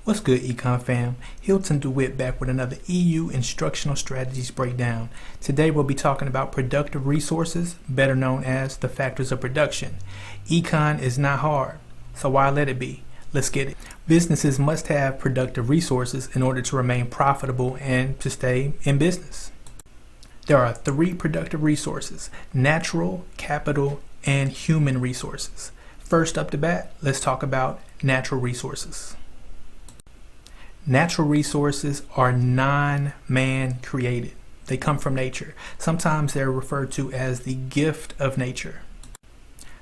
What's good, Econ fam? Hilton DeWitt back with another EU instructional strategies breakdown. Today we'll be talking about productive resources, better known as the factors of production. Econ is not hard, so why let it be? Let's get it. Businesses must have productive resources in order to remain profitable and to stay in business. There are three productive resources: natural, capital, and human resources. First up to bat, let's talk about natural resources. Natural resources are non-man created. They come from nature. Sometimes they're referred to as the gift of nature.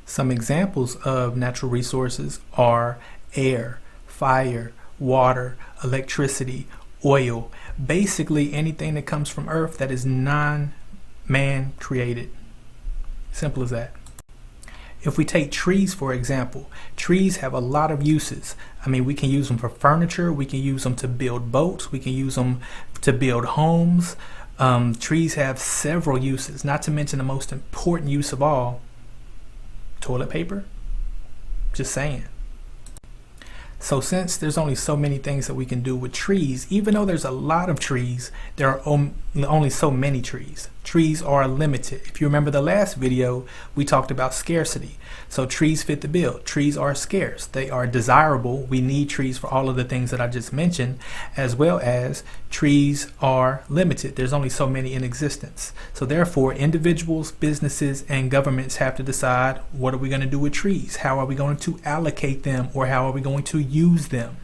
Some examples of natural resources are air, fire, water, electricity, oil, basically anything that comes from earth that is non-man created. Simple as that. If we take trees, for example, trees have a lot of uses. We can use them for furniture, we can use them to build boats, we can use them to build homes. Trees have several uses, not to mention the most important use of all, toilet paper. Just saying. So since there's only so many things that we can do with trees, even though there's a lot of trees, there are only so many trees. Trees are limited. If you remember the last video, we talked about scarcity. So trees fit the bill. Trees are scarce. They are desirable. We need trees for all of the things that I just mentioned, as well as trees are limited. There's only so many in existence. So therefore, individuals, businesses, and governments have to decide, what are we going to do with trees? How are we going to allocate them, or how are we going to use them?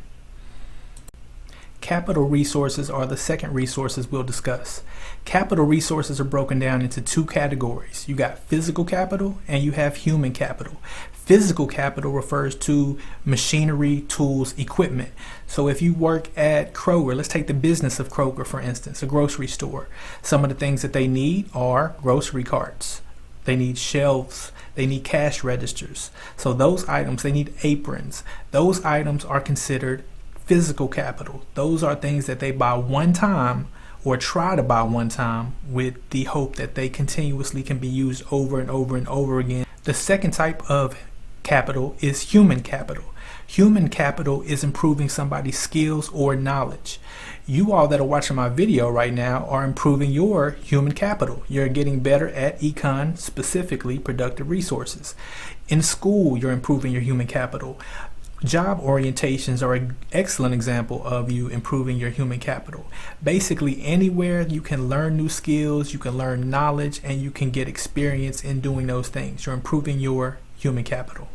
Capital resources are the second resources we'll discuss. Capital resources are broken down into two categories. You got physical capital and you have human capital. Physical capital refers to machinery, tools, equipment. So if you work at Kroger, let's take the business of Kroger, for instance, a grocery store. Some of the things that they need are grocery carts. They need shelves. They need cash registers. So those items, they need aprons. Those items are considered physical capital. Those are things that they buy one time or try to buy one time with the hope that they continuously can be used over and over and over again. The second type of capital is human capital. Human capital is improving somebody's skills or knowledge. You all that are watching my video right now are improving your human capital. You're getting better at econ, specifically productive resources. In school, you're improving your human capital. Job orientations are an excellent example of you improving your human capital. Basically, anywhere you can learn new skills, you can learn knowledge, and you can get experience in doing those things. You're improving your human capital.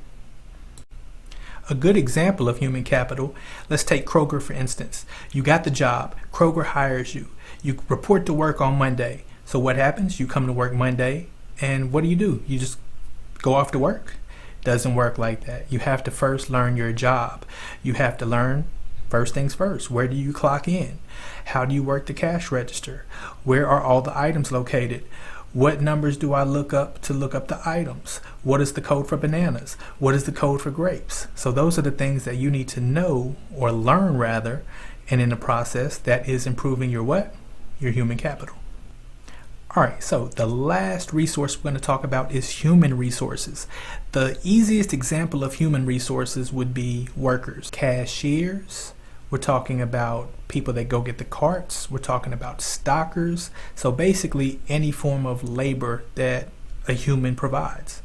A good example of human capital, let's take Kroger for instance. You got the job, Kroger hires you. You report to work on Monday. So what happens? You come to work Monday, and what do? You just go off to work? Doesn't work like that. You have to first learn your job. You have to learn, first things first, where do you clock in? How do you work the cash register? Where are all the items located? What numbers do I look up to look up the items? What is the code for bananas? What is the code for grapes? So those are the things that you need to know, or learn rather, and in the process that is improving your what? Your human capital. Alright, so the last resource we're going to talk about is human resources. The easiest example of human resources would be workers, cashiers. We're talking about people that go get the carts. We're talking about stockers. So basically any form of labor that a human provides.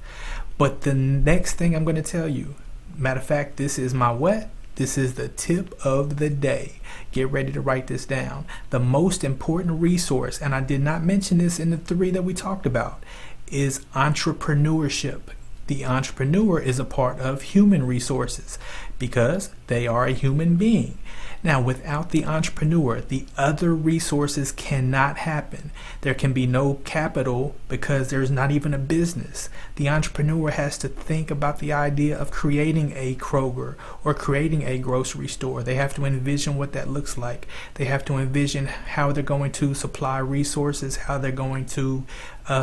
But the next thing I'm going to tell you, matter of fact, this is my what? This is the tip of the day. Get ready to write this down. The most important resource, and I did not mention this in the three that we talked about, is entrepreneurship. The entrepreneur is a part of human resources because they are a human being. Now, without the entrepreneur, the other resources cannot happen. There can be no capital because there's not even a business. The entrepreneur has to think about the idea of creating a Kroger or creating a grocery store. They have to envision what that looks like. They have to envision how they're going to supply resources, how they're going to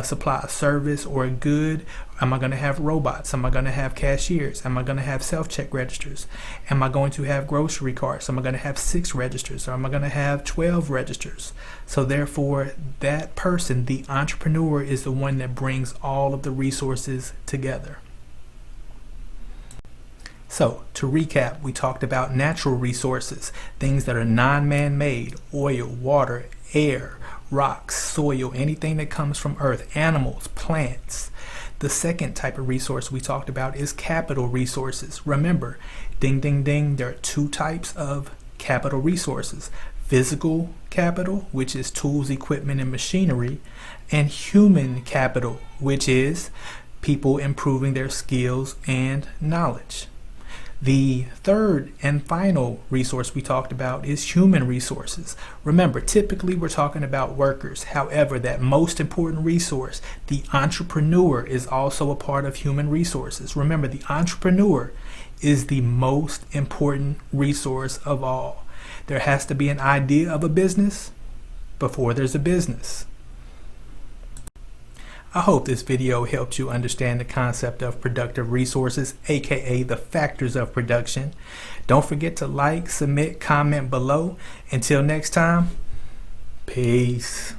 supply a service or a good. Am I going to have robots? Am I going to have cashiers? Am I going to have self-check registers? Am I going to have grocery carts? Am I going to have 6 registers? Or am I going to have 12 registers? So therefore, that person, the entrepreneur, is the one that brings all of the resources together. So, to recap, we talked about natural resources, things that are non-man-made: oil, water, air, rocks, soil, anything that comes from earth, animals, plants. The second type of resource we talked about is capital resources. Remember, ding, ding, ding, there are two types of capital resources: physical capital, which is tools, equipment, and machinery, and human capital, which is people improving their skills and knowledge. The third and final resource we talked about is human resources. Remember, typically we're talking about workers. However, that most important resource, the entrepreneur, is also a part of human resources. Remember, the entrepreneur is the most important resource of all. There has to be an idea of a business before there's a business. I hope this video helped you understand the concept of productive resources, aka the factors of production. Don't forget to like, submit, comment below. Until next time, peace.